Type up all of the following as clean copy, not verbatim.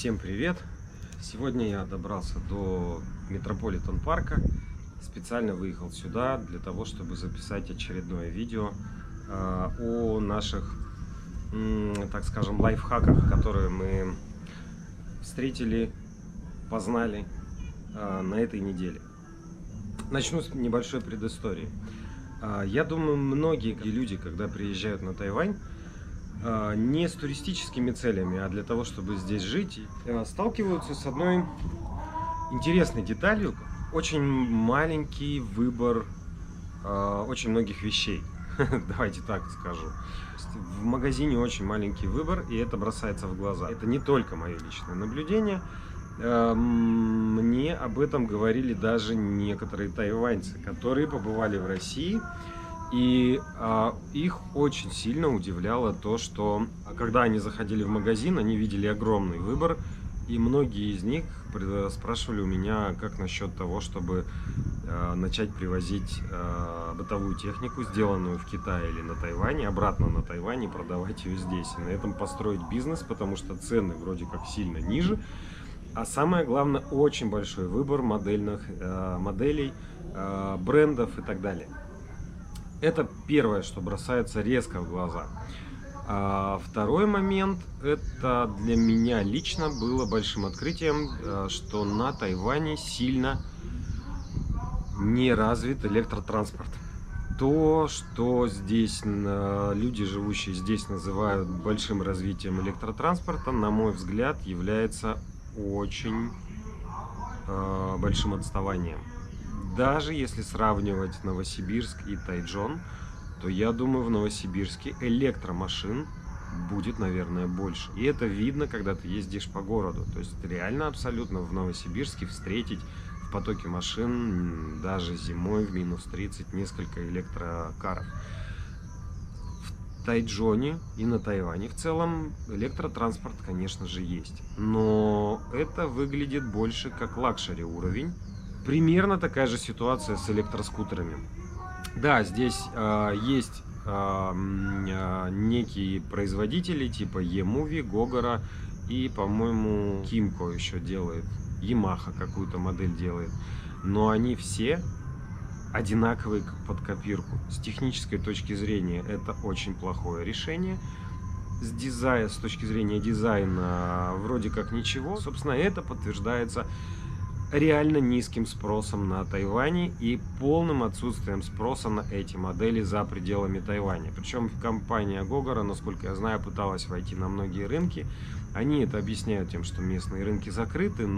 Всем привет! Сегодня я добрался до Метрополитен парка. Специально выехал сюда для того, чтобы записать очередное видео о наших, так скажем, лайфхаках, которые мы встретили, познали на этой неделе. Начну с небольшой предыстории. Я думаю, многие люди, когда приезжают на Тайвань, не с туристическими целями, а для того, чтобы здесь жить, сталкиваются с одной интересной деталью. Очень маленький выбор очень многих вещей. Давайте так скажу. В магазине очень маленький выбор, и это бросается в глаза. Это не только мое личное наблюдение. Мне об этом говорили даже некоторые тайваньцы, которые побывали в России. И их очень сильно удивляло то, что когда они заходили в магазин, они видели огромный выбор. И многие из них спрашивали у меня, как насчет того, чтобы начать привозить бытовую технику, сделанную в Китае или на Тайване, обратно на Тайвань и продавать ее здесь. И на этом построить бизнес, потому что цены вроде как сильно ниже. А самое главное, очень большой выбор моделей, брендов и так далее. Это первое, что бросается резко в глаза. Второй момент, это для меня лично было большим открытием, что на Тайване сильно не развит электротранспорт. То, что здесь люди, живущие здесь, называют большим развитием электротранспорта, на мой взгляд, является очень большим отставанием. Даже если сравнивать Новосибирск и Тайчжон, то я думаю, в Новосибирске электромашин будет, наверное, больше. И это видно, когда ты ездишь по городу. То есть реально абсолютно в Новосибирске встретить в потоке машин даже зимой в минус 30 несколько электрокаров. В Тайчжоне и на Тайване в целом электротранспорт, конечно же, есть. Но это выглядит больше как лакшери уровень. Примерно такая же ситуация с электроскутерами. Да, здесь есть некие производители типа eMovie, Gogoro и, по-моему, Kymco еще делает, Yamaha какую-то модель делает. Но они все одинаковые под копирку. С технической точки зрения это очень плохое решение. С точки зрения дизайна вроде как ничего. Собственно, это подтверждается реально низким спросом на Тайване и полным отсутствием спроса на эти модели за пределами Тайваня. Причем компания Gogoro, насколько я знаю, пыталась войти на многие рынки. Они это объясняют тем, что местные рынки закрыты,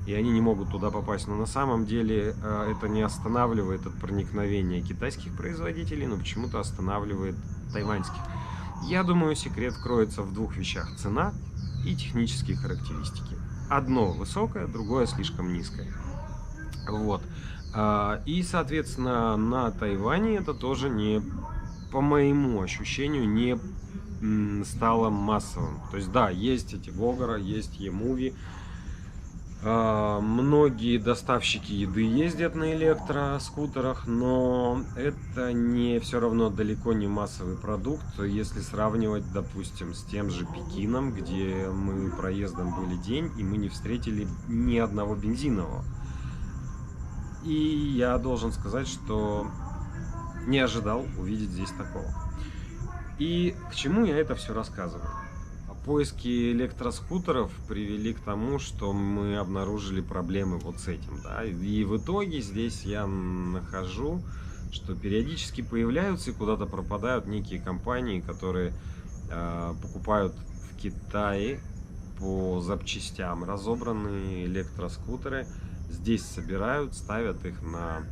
и они не могут туда попасть. Но на самом деле это не останавливает от проникновения китайских производителей, но почему-то останавливает тайваньских. Я думаю, секрет кроется в двух вещах: цена и технические характеристики. Одно высокое, другое слишком низкое. Вот. И, соответственно, на Тайване это тоже по моему ощущению, не стало массовым. То есть, да, есть эти Gogoro, есть eMovie. Многие доставщики еды ездят на электроскутерах, но это все равно далеко не массовый продукт, если сравнивать, допустим, с тем же Пекином, где мы проездом были день, и мы не встретили ни одного бензинового. И я должен сказать, что не ожидал увидеть здесь такого. И к чему я это все рассказываю? Поиски электроскутеров привели к тому, что мы обнаружили проблемы вот с этим, да? И в итоге здесь я нахожу, что периодически появляются и куда-то пропадают некие компании, которые покупают в Китае по запчастям разобранные электроскутеры, здесь собирают, ставят их на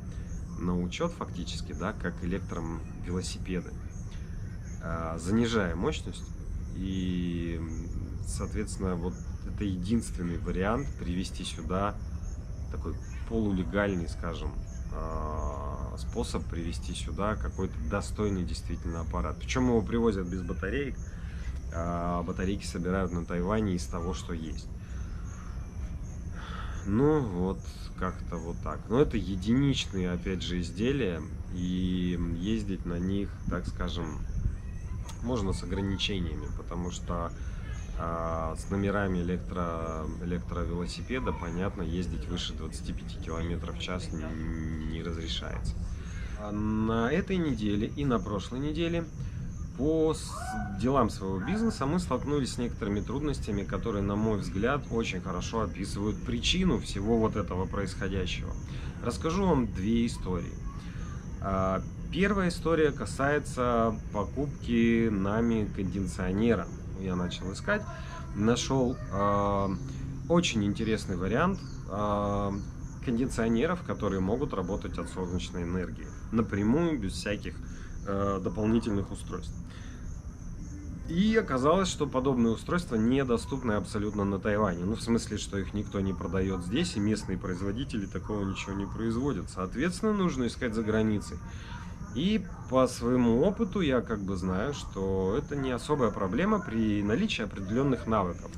учет фактически, да, как электровелосипеды, занижая мощность. И, соответственно, вот это единственный вариант привести сюда такой полулегальный, скажем, способ привести сюда какой-то достойный действительно аппарат. Причем его привозят без батареек, а батарейки собирают на Тайване из того, что есть. Ну, вот как-то вот так. Но это единичные, опять же, изделия, и ездить на них, так скажем, можно с ограничениями, потому что с номерами электровелосипеда, понятно, ездить выше 25 км в час не разрешается. На этой неделе и на прошлой неделе по делам своего бизнеса мы столкнулись с некоторыми трудностями, которые, на мой взгляд, очень хорошо описывают причину всего вот этого происходящего. Расскажу вам две истории. Первая история касается покупки нами кондиционера. Я начал искать, нашел очень интересный вариант кондиционеров, которые могут работать от солнечной энергии напрямую, без всяких дополнительных устройств. И оказалось, что подобные устройства недоступны абсолютно на Тайване. Ну, в смысле, что их никто не продает здесь, и местные производители такого ничего не производят. Соответственно, нужно искать за границей. И по своему опыту я как бы знаю, что это не особая проблема при наличии определенных навыков.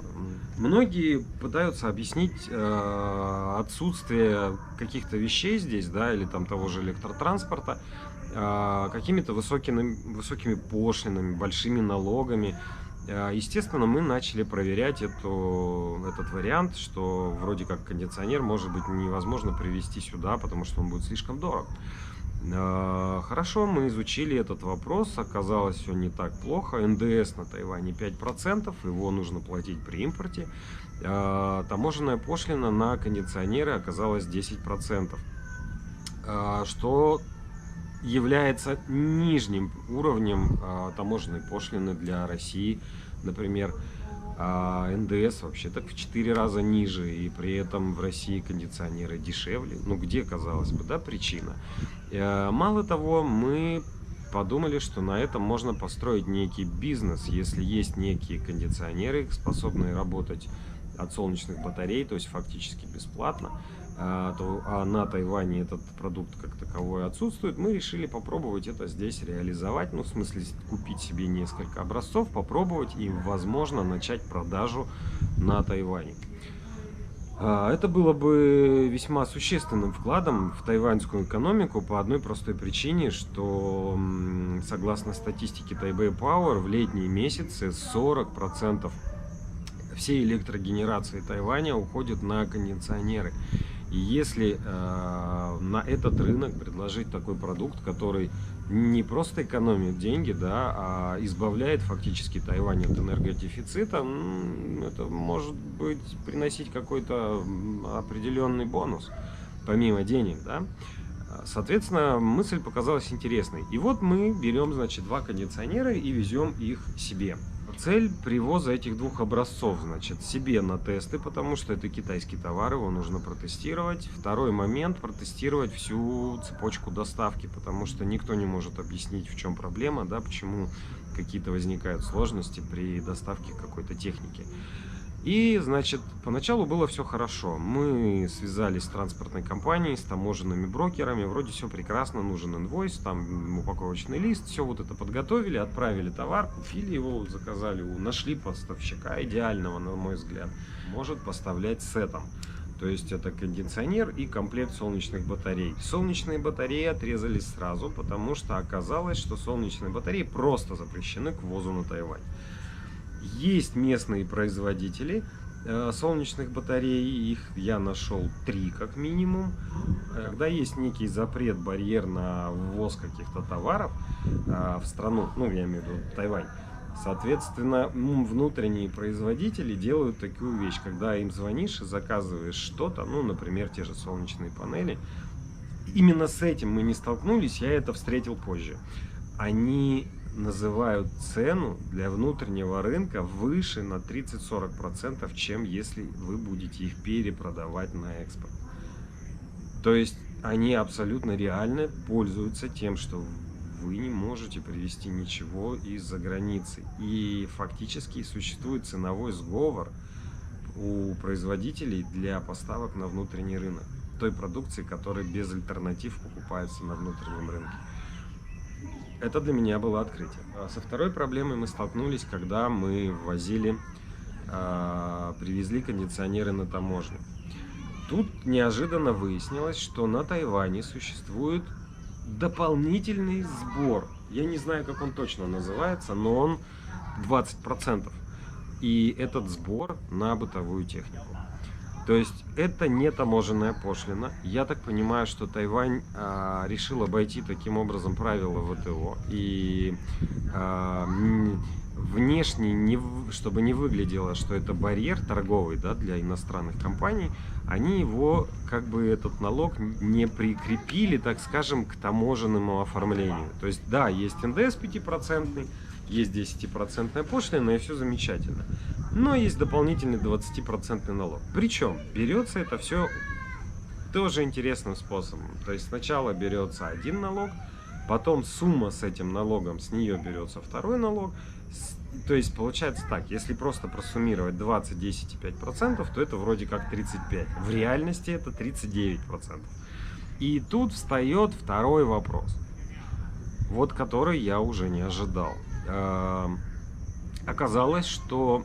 Многие пытаются объяснить отсутствие каких-то вещей здесь, да, или там того же электротранспорта, какими-то высокими пошлинами, большими налогами. Естественно, мы начали проверять этот вариант, что вроде как кондиционер может быть невозможно привезти сюда, потому что он будет слишком дорог. Хорошо, мы изучили этот вопрос, оказалось все не так плохо. НДС на Тайване 5%, его нужно платить при импорте. Таможенная пошлина на кондиционеры оказалась 10%, что является нижним уровнем таможенной пошлины для России, например. НДС вообще так в 4 раза ниже, и при этом в России кондиционеры дешевле. Ну где, казалось бы, да, причина? Мало того, мы подумали, что на этом можно построить некий бизнес, если есть некие кондиционеры, способные работать от солнечных батарей, то есть фактически бесплатно, а на Тайване этот продукт как таковой отсутствует. Мы решили попробовать это здесь реализовать, ну, в смысле, купить себе несколько образцов, попробовать и, возможно, начать продажу на Тайване. Это было бы весьма существенным вкладом в тайваньскую экономику по одной простой причине, что, согласно статистике Taipei Power, в летние месяцы 40% всей электрогенерации Тайваня уходит на кондиционеры. И если на этот рынок предложить такой продукт, который не просто экономит деньги, да, а избавляет фактически Тайвань от энергодефицита, это может быть приносить какой-то определенный бонус, помимо денег, да. Соответственно, мысль показалась интересной. И вот мы берем, значит, 2 кондиционера и везем их себе. Цель привоза этих 2 образцов, значит, себе на тесты, потому что это китайский товар, его нужно протестировать. Второй момент — протестировать всю цепочку доставки, потому что никто не может объяснить, в чем проблема, да, почему какие-то возникают сложности при доставке какой-то техники. И, значит, поначалу было все хорошо. Мы связались с транспортной компанией, с таможенными брокерами, вроде все прекрасно, нужен инвойс, там упаковочный лист, все вот это подготовили, отправили товар, купили его, заказали, нашли поставщика идеального, на мой взгляд, может поставлять сетом. То есть это кондиционер и комплект солнечных батарей. Солнечные батареи отрезались сразу, потому что оказалось, что солнечные батареи просто запрещены к ввозу на Тайвань. Есть местные производители солнечных батарей, их я нашел 3 как минимум. Когда есть некий запрет, барьер на ввоз каких-то товаров в страну, ну я имею в виду Тайвань, соответственно, внутренние производители делают такую вещь, когда им звонишь и заказываешь что-то, ну, например, те же солнечные панели. Именно с этим мы не столкнулись, я это встретил позже. Они называют цену для внутреннего рынка выше на 30-40%, чем если вы будете их перепродавать на экспорт. То есть они абсолютно реально пользуются тем, что вы не можете привезти ничего из-за границы. И фактически существует ценовой сговор у производителей для поставок на внутренний рынок той продукции, которая без альтернатив покупается на внутреннем рынке. Это для меня было открытие. Со второй проблемой мы столкнулись, когда мы привезли кондиционеры на таможню. Тут неожиданно выяснилось, что на Тайване существует дополнительный сбор. Я не знаю, как он точно называется, но он 20%. и этот сбор на бытовую технику. То есть это не таможенная пошлина. Я так понимаю, что Тайвань решил обойти таким образом правила ВТО. И внешне, чтобы не выглядело, что это барьер торговый, да, для иностранных компаний, они его, как бы этот налог не прикрепили, так скажем, к таможенному оформлению. То есть да, есть НДС 5%, есть 10% пошлина, и все замечательно. Но есть дополнительный 20% налог. Причем берется это все тоже интересным способом. То есть сначала берется один налог, потом сумма с этим налогом, с нее берется второй налог. То есть получается так, если просто просуммировать 20, 10 и 5%, то это вроде как 35%. В реальности это 39%. И тут встает второй вопрос, вот который я уже не ожидал. Оказалось, что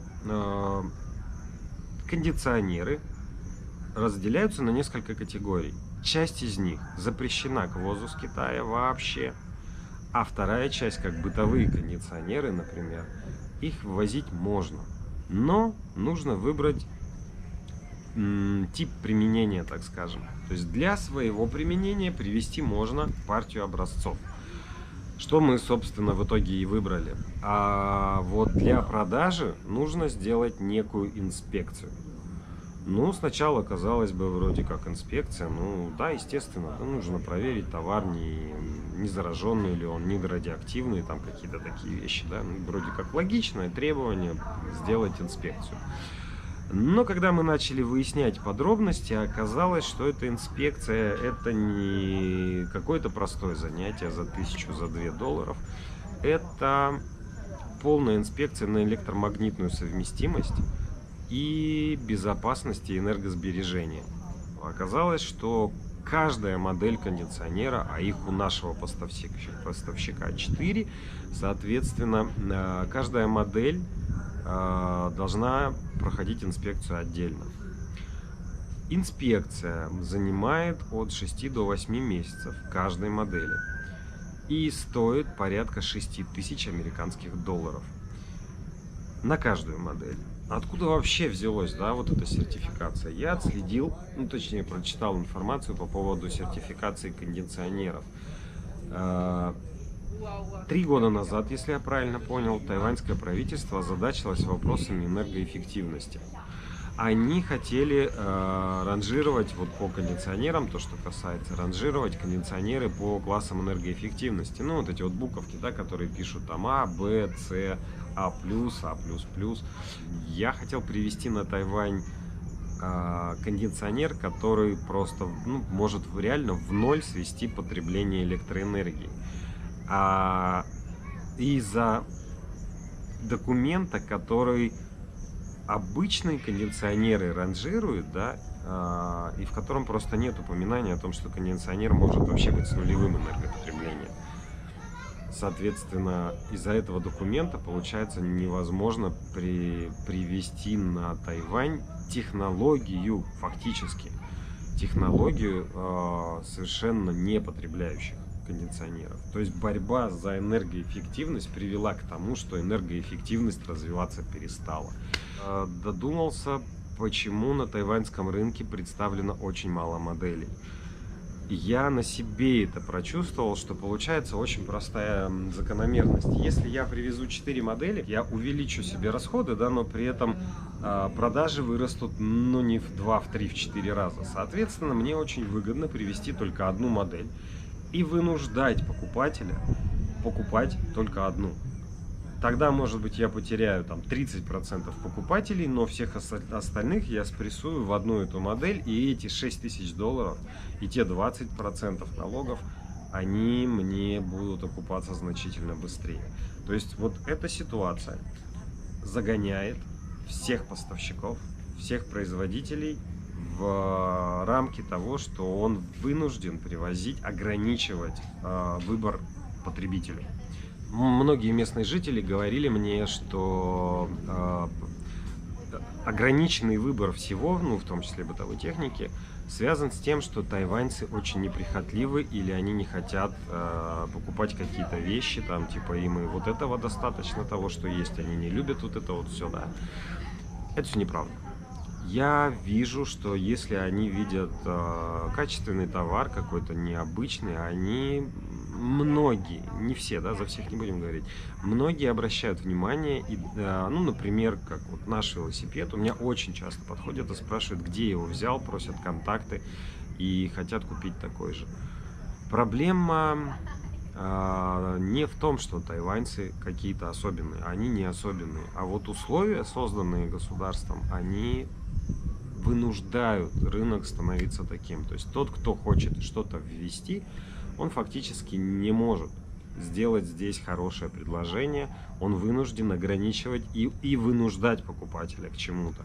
кондиционеры разделяются на несколько категорий. Часть из них запрещена к ввозу с Китая вообще, а вторая часть, как бытовые кондиционеры, например, их ввозить можно. Но нужно выбрать тип применения, так скажем. То есть для своего применения привезти можно партию образцов. Что мы, собственно, в итоге и выбрали. А вот для продажи нужно сделать некую инспекцию. Ну, сначала, казалось бы, вроде как инспекция. Ну, да, естественно, нужно проверить товар, не зараженный ли он, не радиоактивный, там какие-то такие вещи, да. Ну, вроде как логичное требование сделать инспекцию. Но когда мы начали выяснять подробности, оказалось, что эта инспекция – это не какое-то простое занятие за 1000, за $2. Это полная инспекция на электромагнитную совместимость и безопасность и энергосбережение. Оказалось, что каждая модель кондиционера, а их у нашего поставщика 4, соответственно, каждая модель должна проходить инспекцию отдельно. Инспекция занимает от 6 до 8 месяцев каждой модели и стоит порядка $6000 американских на каждую модель. Откуда вообще взялась, да, вот эта сертификация? Я отследил, ну точнее прочитал информацию по поводу сертификации кондиционеров. 3 года назад, если я правильно понял, тайваньское правительство озадачилось вопросами энергоэффективности. Они хотели ранжировать вот по кондиционерам, то, что касается, ранжировать кондиционеры по классам энергоэффективности. Ну, вот эти вот буковки, да, которые пишут там А, Б, С, А+, А++. Я хотел привезти на Тайвань кондиционер, который просто может реально в ноль свести потребление электроэнергии. Из-за документа, который обычные кондиционеры ранжируют, да, и в котором просто нет упоминания о том, что кондиционер может вообще быть с нулевым энергопотреблением. Соответственно, из-за этого документа, получается, невозможно привезти на Тайвань технологию, фактически, технологию совершенно не потребляющих кондиционеров. То есть борьба за энергоэффективность привела к тому, что энергоэффективность развиваться перестала. Додумался, почему на тайваньском рынке представлено очень мало моделей. Я на себе это прочувствовал, что получается очень простая закономерность. Если я привезу 4 модели, я увеличу себе расходы, да, но при этом продажи вырастут, ну, не в 2, в 3, в 4 раза. Соответственно, мне очень выгодно привезти только одну модель и вынуждать покупателя покупать только одну. Тогда, может быть, я потеряю там 30% покупателей, но всех остальных я спрессую в одну эту модель, и эти $6000 и те 20% налогов, они мне будут окупаться значительно быстрее. То есть вот эта ситуация загоняет всех поставщиков, всех производителей в рамки того, что он вынужден привозить, ограничивать выбор потребителю. Многие местные жители говорили мне, что ограниченный выбор всего, ну, в том числе бытовой техники, связан с тем, что тайваньцы очень неприхотливы, или они не хотят покупать какие-то вещи, там, типа, им и вот этого достаточно, того, что есть, они не любят вот это вот все, да. Это все неправда. Я вижу, что если они видят качественный товар, какой-то необычный, они, многие, не все, да, за всех не будем говорить, многие обращают внимание, и, ну, например, как вот наш велосипед, у меня очень часто подходят и спрашивают, где я его взял, просят контакты и хотят купить такой же. Проблема не в том, что тайваньцы какие-то особенные, они не особенные, а вот условия, созданные государством, они вынуждают рынок становиться таким. То есть тот, кто хочет что-то ввести, он фактически не может сделать здесь хорошее предложение, он вынужден ограничивать и вынуждать покупателя к чему-то.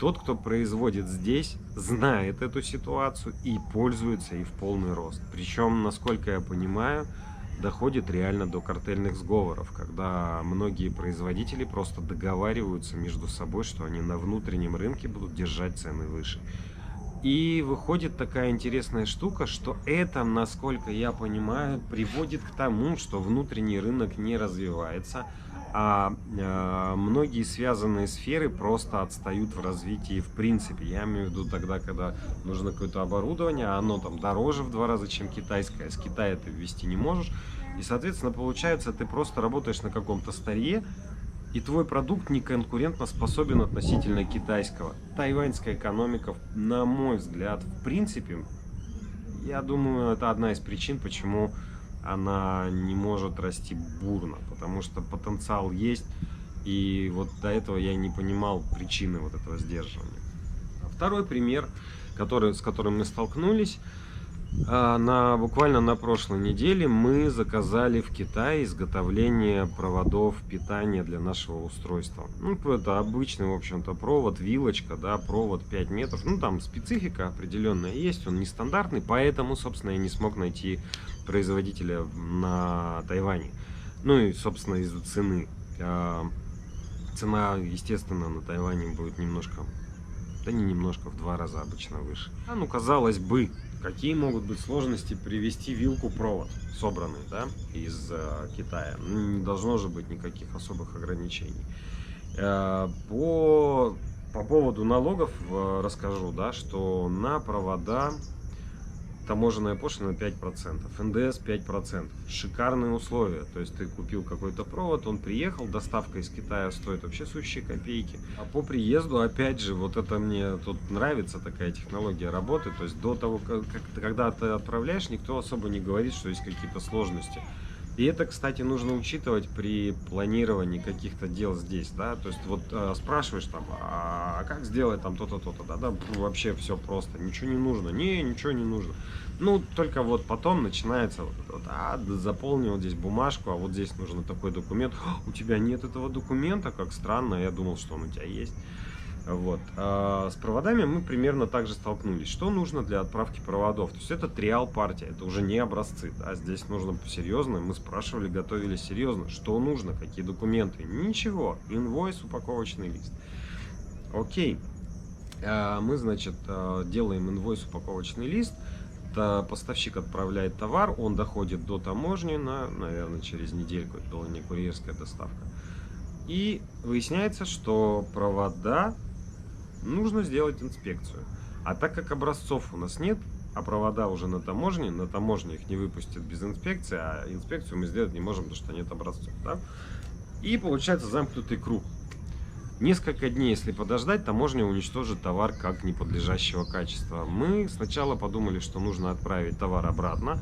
Тот, кто производит здесь, знает эту ситуацию и пользуется ей в полный рост. Причем, насколько я понимаю, доходит реально до картельных сговоров, когда многие производители просто договариваются между собой, что они на внутреннем рынке будут держать цены выше. И выходит такая интересная штука, что это, насколько я понимаю, приводит к тому, что внутренний рынок не развивается, а многие связанные сферы просто отстают в развитии в принципе. Я имею в виду тогда, когда нужно какое-то оборудование, а оно там дороже в 2 раза, чем китайское, с Китая ты ввести не можешь. И, соответственно, получается, ты просто работаешь на каком-то старье, и твой продукт не конкурентно способен относительно китайского. Тайваньская экономика, на мой взгляд, в принципе, я думаю, это одна из причин, почему она не может расти бурно, потому что потенциал есть, и вот до этого я не понимал причины вот этого сдерживания. Второй пример, с которым мы столкнулись, буквально на прошлой неделе мы заказали в Китае изготовление проводов питания для нашего устройства. Ну, это обычный, в общем-то, провод, вилочка, да, провод 5 метров. Ну, там специфика определенная есть, он нестандартный, поэтому, собственно, я не смог найти производителя на Тайване. Ну и, собственно, из-за цены. Цена, естественно, на Тайване будет немножко, да не немножко, в 2 раза обычно выше. Ну, казалось бы, какие могут быть сложности привезти вилку-провод, собранный, да, из Китая? Не должно же быть никаких особых ограничений. По поводу налогов расскажу, да, что на провода таможенная пошлина 5%, НДС 5%. Шикарные условия. То есть ты купил какой-то провод, он приехал, доставка из Китая стоит вообще сущие копейки. А по приезду, опять же, вот это мне тут нравится, такая технология работы. То есть до того, когда ты отправляешь, никто особо не говорит, что есть какие-то сложности. И это, кстати, нужно учитывать при планировании каких-то дел здесь, да, то есть вот спрашиваешь там, а как сделать там то-то, то-то, да, вообще все просто, ничего не нужно, ничего не нужно. Ну, только вот потом начинается вот заполнил здесь бумажку, а вот здесь нужен такой документ, у тебя нет этого документа, как странно, я думал, что он у тебя есть. Вот. С проводами мы примерно так же столкнулись. Что нужно для отправки проводов? То есть это триал-партия, это уже не образцы. Да? Здесь нужно серьезно. Мы спрашивали, готовили серьезно. Что нужно, какие документы? Ничего. Инвойс, упаковочный лист. Окей. Мы, значит, делаем инвойс, упаковочный лист. Поставщик отправляет товар, он доходит до таможни, наверное, через недельку. Это была не курьерская доставка. И выясняется, что провода нужно сделать инспекцию. А так как образцов у нас нет, а провода уже на таможне их не выпустят без инспекции, а инспекцию мы сделать не можем, потому что нет образцов. Да? И получается замкнутый круг. Несколько дней, если подождать, таможня уничтожит товар как неподлежащего качества. Мы сначала подумали, что нужно отправить товар обратно,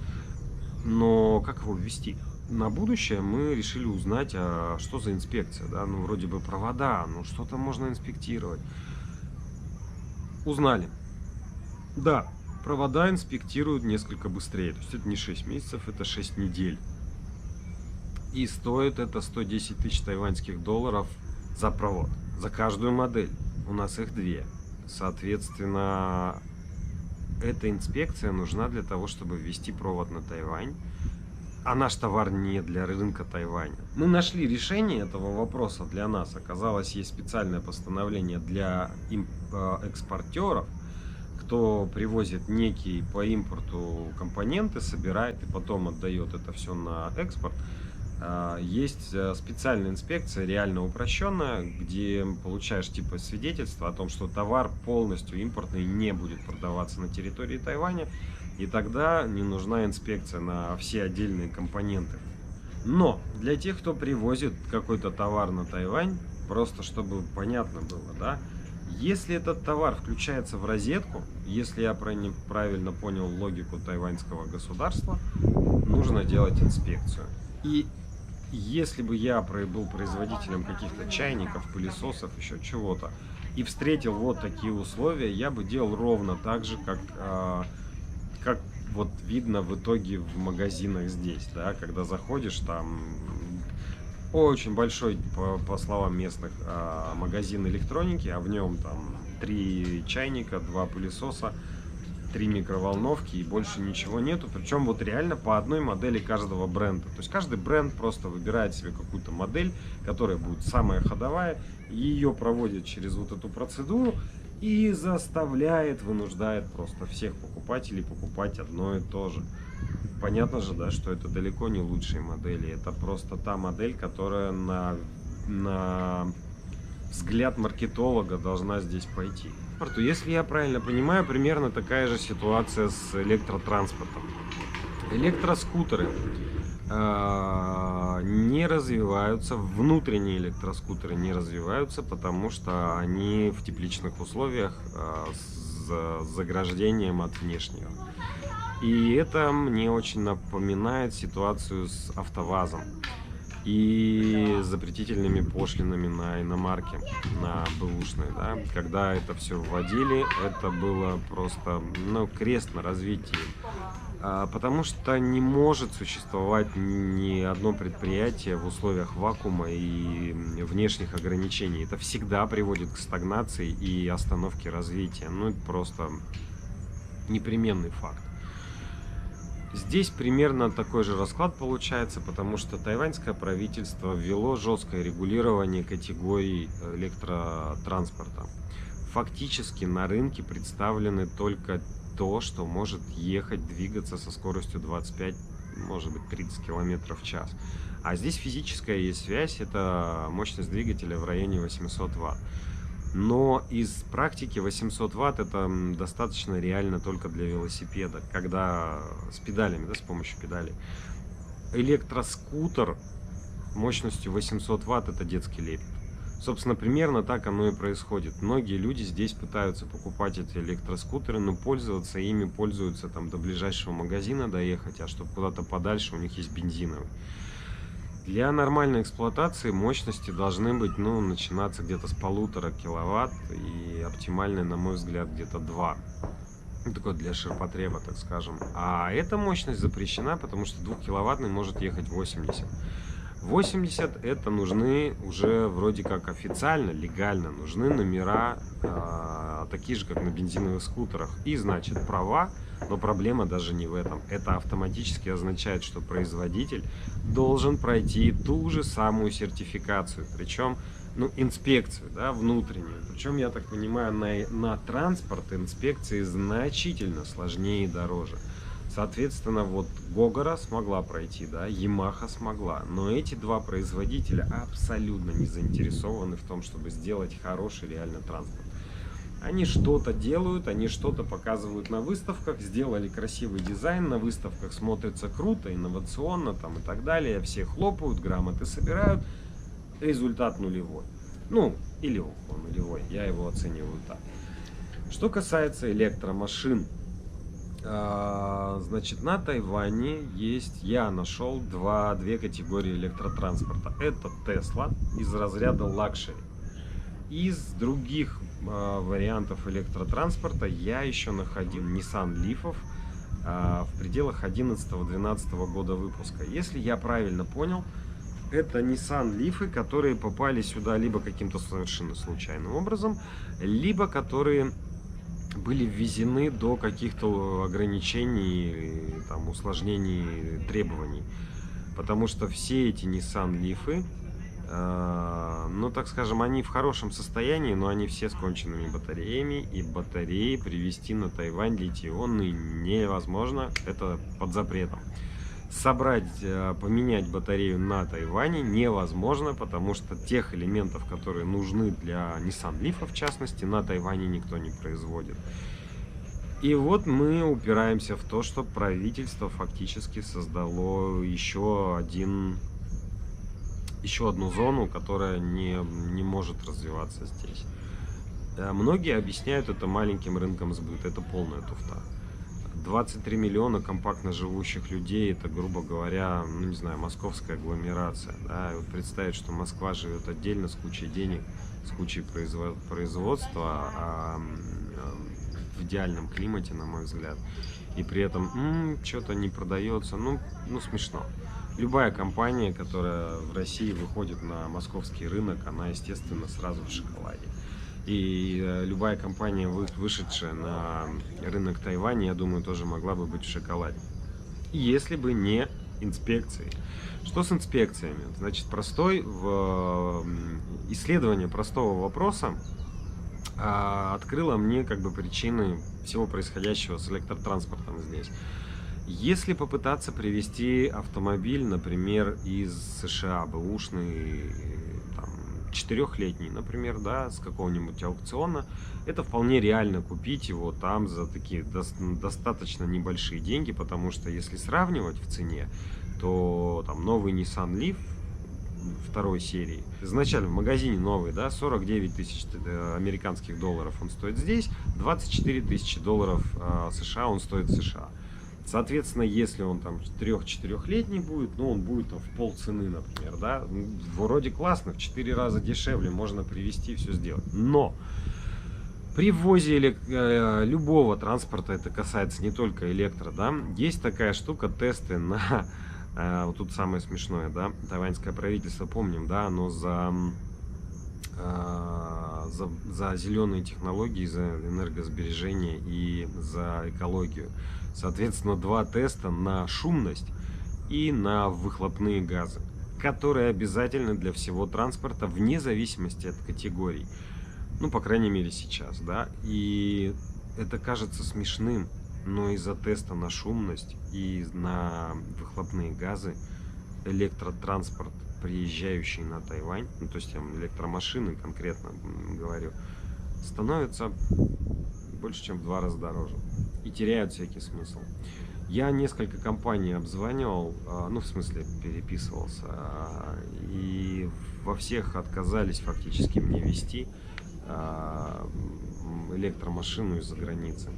но как его ввести? На будущее мы решили узнать, что за инспекция, да, ну вроде бы провода, ну что-то можно инспектировать. Узнали. Да, провода инспектируют несколько быстрее, то есть это не 6 месяцев, это 6 недель. И стоит это 110 тысяч тайваньских долларов за провод, за каждую модель. У нас их 2. Соответственно, эта инспекция нужна для того, чтобы ввести провод на Тайвань. а наш товар не для рынка Тайваня. Мы нашли решение этого вопроса для нас. Оказалось, есть специальное постановление для экспортеров, кто привозит некие по импорту компоненты, собирает и потом отдает это все на экспорт. Есть специальная инспекция, реально упрощенная, где получаешь типа свидетельство о том, что товар полностью импортный не будет продаваться на территории Тайваня, и тогда не нужна инспекция на все отдельные компоненты. Но для тех, кто привозит какой-то товар на Тайвань, просто чтобы понятно было, да, если этот товар включается в розетку, если я правильно понял логику тайваньского государства, нужно делать инспекцию. И если бы я был производителем каких-то чайников, пылесосов, еще чего-то, и встретил вот такие условия, я бы делал ровно так же, как вот видно в итоге в магазинах здесь, да, когда заходишь, там очень большой, по словам местных, магазин электроники, а в нем там 3 чайника, 2 пылесоса, 3 микроволновки и больше ничего нету. Причем вот реально по одной модели каждого бренда. То есть каждый бренд просто выбирает себе какую-то модель, которая будет самая ходовая, ее проводит через вот эту процедуру и заставляет, вынуждает просто всех покупателей покупать одно и то же. Понятно же, да, что это далеко не лучшие модели. Это просто та модель, которая на взгляд маркетолога должна здесь пойти. Если я правильно понимаю, примерно такая же ситуация с электротранспортом. Электроскутеры не развиваются, внутренние электроскутеры не развиваются, потому что они в тепличных условиях с заграждением от внешнего. И это мне очень напоминает ситуацию с АвтоВАЗом и запретительными пошлинами на иномарки, на бэушные, да. Когда это все вводили, это было просто, крест на развитии. Потому что не может существовать ни одно предприятие в условиях вакуума и внешних ограничений. Это всегда приводит к стагнации и остановке развития. Это просто непременный факт. Здесь примерно такой же расклад получается, потому что тайваньское правительство ввело жесткое регулирование категорий электротранспорта. Фактически на рынке представлены только то, что может ехать, двигаться со скоростью 25, может быть 30 км в час. А здесь физическая есть связь, это мощность двигателя в районе 800 Вт. Но из практики 800 Вт это достаточно реально только для велосипеда, когда с педалями, да, с помощью педалей. Электроскутер мощностью 800 Вт это детский лепет. Собственно, примерно так оно и происходит. Многие люди здесь пытаются покупать эти электроскутеры, но пользоваться ими пользуются там до ближайшего магазина доехать, а чтобы куда-то подальше у них есть бензиновый. Для нормальной эксплуатации мощности должны быть, начинаться где-то с 1,5 киловатт и оптимальная, на мой взгляд, где-то 2. Такое для ширпотреба, так скажем. А эта мощность запрещена, потому что 2-киловаттный может ехать 80. 80 это нужны уже вроде как официально, легально, нужны номера такие же, как на бензиновых скутерах. И значит права, но проблема даже не в этом. Это автоматически означает, что производитель должен пройти ту же самую сертификацию, причем инспекцию, да, внутреннюю. Причем, я так понимаю, на транспорт инспекции значительно сложнее и дороже. Соответственно, вот Гогора смогла пройти, да, Ямаха смогла, но эти два производителя абсолютно не заинтересованы в том, чтобы сделать хороший реально транспорт. Они что-то делают, они что-то показывают на выставках, сделали красивый дизайн, на выставках смотрится круто, инновационно там и так далее, все хлопают, грамоты собирают, результат нулевой. Или он нулевой, я его оцениваю так. Что касается электромашин, значит, на Тайване я нашел две категории электротранспорта. Это Tesla из разряда лакшери. Из других вариантов электротранспорта я еще находил Nissan Leaf'ов в пределах 11-12 года выпуска. Если я правильно понял, это Nissan Leaf'ы, которые попали сюда либо каким-то совершенно случайным образом, либо которые были ввезены до каких-то ограничений, там, усложнений требований. Потому что все эти Nissan Leaf, ну, так скажем, они в хорошем состоянии, но они все с конченными батареями, и батареи привезти на Тайвань литий-ионные невозможно, это под запретом. Собрать, поменять батарею на Тайване невозможно, потому что тех элементов, которые нужны для Nissan Leaf, в частности, на Тайване никто не производит. И вот мы упираемся в то, что правительство фактически создало еще одну зону, которая не может развиваться здесь. Многие объясняют это маленьким рынком сбыта, это полная туфта. 23 миллиона компактно живущих людей, это, грубо говоря, ну, не знаю, московская агломерация. Да? И вот представить, что Москва живет отдельно с кучей денег, с кучей производства, в идеальном климате, на мой взгляд, и при этом что-то не продается, ну смешно. Любая компания, которая в России выходит на московский рынок, она, естественно, сразу в шоколаде. И любая компания, вышедшая на рынок Тайваня, я думаю, тоже могла бы быть в шоколаде. Если бы не инспекции. Что с инспекциями? Значит, исследование простого вопроса открыло мне как бы причины всего происходящего с электротранспортом здесь. Если попытаться привезти автомобиль, например, из США, бэушный, там, 4-летний, например, да, с какого-нибудь аукциона, это вполне реально купить его там за такие достаточно небольшие деньги, потому что если сравнивать в цене, то там новый Nissan Leaf второй серии, изначально в магазине новый, да, 49 тысяч американских долларов он стоит здесь, 24 тысячи долларов США он стоит в США. Соответственно, если он там 3-4-летний будет, ну, он будет там в полцены, например, да, вроде классно, в 4 раза дешевле, можно привезти, все сделать. Но при ввозе любого транспорта, это касается не только электро, да, есть такая штука, тесты на, вот тут самое смешное, да, тайваньское правительство, помним, да, оно за зеленые технологии, за энергосбережение и за экологию. Соответственно, 2 теста на шумность и на выхлопные газы, которые обязательны для всего транспорта вне зависимости от категорий. Ну, по крайней мере, сейчас, да. И это кажется смешным, но из-за теста на шумность и на выхлопные газы электротранспорт, приезжающий на Тайвань, ну, то есть электромашины конкретно говорю, становится больше, чем в 2 раза дороже и теряют всякий смысл. Я несколько компаний обзванивал, ну, в смысле, переписывался, и во всех отказались фактически мне везти электромашину из-за границы.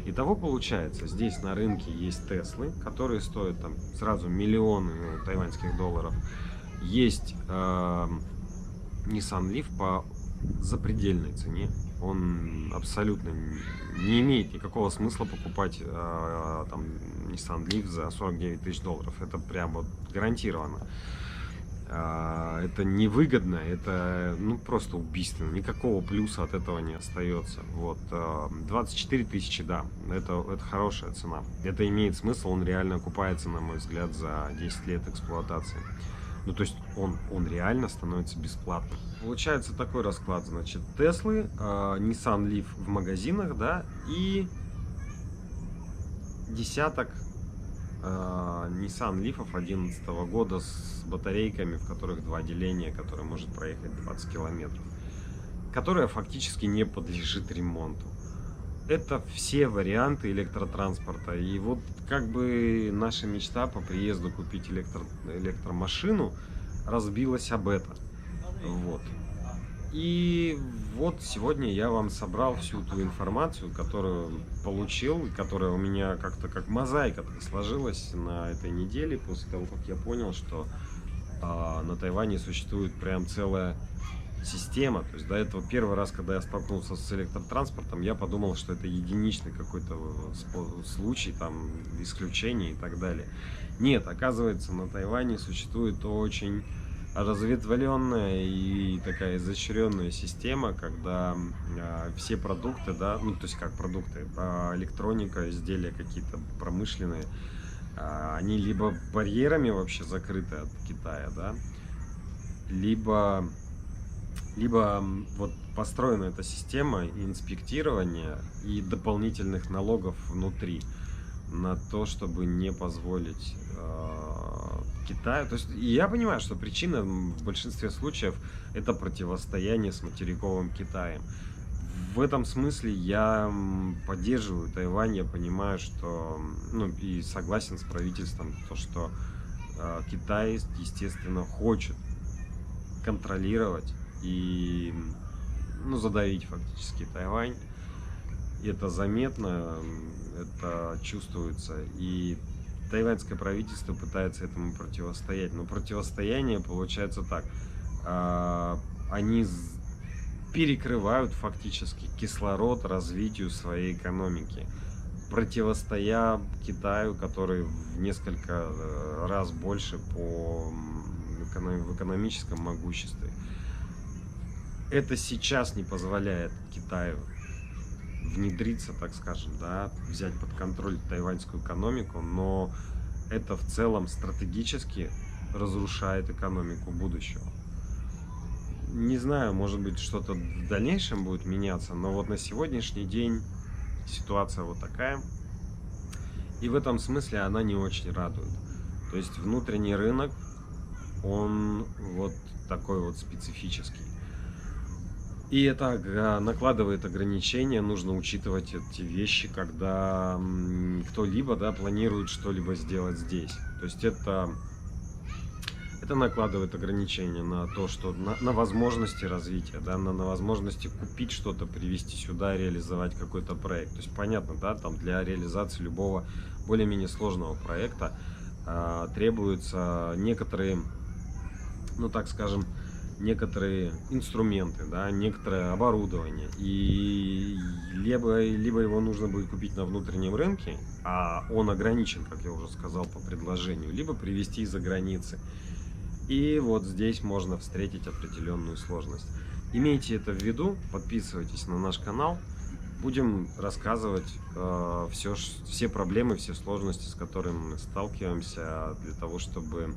Итого получается, здесь на рынке есть Теслы, которые стоят там сразу миллионы тайваньских долларов. Есть Nissan Leaf по запредельной цене. Он абсолютно не имеет никакого смысла покупать там Nissan Leaf за 49 тысяч долларов. Это прям вот гарантированно. Это невыгодно, это ну просто убийственно. Никакого плюса от этого не остается. Вот 24 тысячи, да, это хорошая цена. Это имеет смысл, он реально окупается, на мой взгляд, за 10 лет эксплуатации. Ну, то есть он реально становится бесплатным. Получается такой расклад, значит, Теслы, Nissan Leaf в магазинах, да, и десяток Nissan Leaf 2011 года с батарейками, в которых 2 деления, которые может проехать 20 километров, которая фактически не подлежит ремонту. Это все варианты электротранспорта. И вот как бы наша мечта по приезду купить электромашину разбилась об это. Вот. И вот сегодня я вам собрал всю ту информацию, которую получил, и которая у меня как-то как мозаика сложилась на этой неделе, после того, как я понял, что на Тайване существует прям целая система. То есть до этого первый раз, когда я столкнулся с электротранспортом, я подумал, что это единичный какой-то случай, там, исключение и так далее. Нет, оказывается, на Тайване существует очень разветвленная и такая изощренная система, когда все продукты, да, ну то есть как продукты, электроника, изделия какие-то промышленные, Они либо барьерами вообще закрыты от Китая, да, либо, вот построена эта система инспектирования и дополнительных налогов внутри на то, чтобы не позволить Китаю. То есть я понимаю, что причина в большинстве случаев это противостояние с материковым Китаем. В этом смысле я поддерживаю Тайвань, я понимаю, что, ну, и согласен с правительством, то, что Китай, естественно, хочет контролировать и, ну, задавить фактически Тайвань. И это заметно, это чувствуется, и тайваньское правительство пытается этому противостоять. Но противостояние получается так: они перекрывают фактически кислород развитию своей экономики, противостоя Китаю, который в несколько раз больше в экономическом могуществе. Это сейчас не позволяет Китаю внедриться, так скажем, да, взять под контроль тайваньскую экономику, но это в целом стратегически разрушает экономику будущего. Не знаю, может быть, что-то в дальнейшем будет меняться, но вот на сегодняшний день ситуация вот такая. И в этом смысле она не очень радует. То есть внутренний рынок, он вот такой вот специфический. И это накладывает ограничения, нужно учитывать эти вещи, когда кто-либо, да, планирует что-либо сделать здесь. То есть это накладывает ограничения на то, что на возможности развития, да, на возможности купить что-то, привезти сюда, реализовать какой-то проект. То есть понятно, да, там для реализации любого более-менее сложного проекта требуются некоторые, ну так скажем, некоторые инструменты, да, некоторое оборудование, и либо его нужно будет купить на внутреннем рынке, а он ограничен, как я уже сказал, по предложению, либо привезти из-за границы. И вот здесь можно встретить определенную сложность. Имейте это в виду, подписывайтесь на наш канал, будем рассказывать все проблемы, все сложности, с которыми мы сталкиваемся, для того, чтобы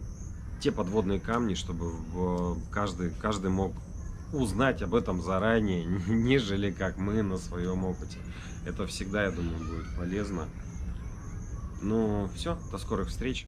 те подводные камни, чтобы каждый мог узнать об этом заранее, нежели как мы на своем опыте. Это всегда, я думаю, будет полезно. Ну, все, до скорых встреч.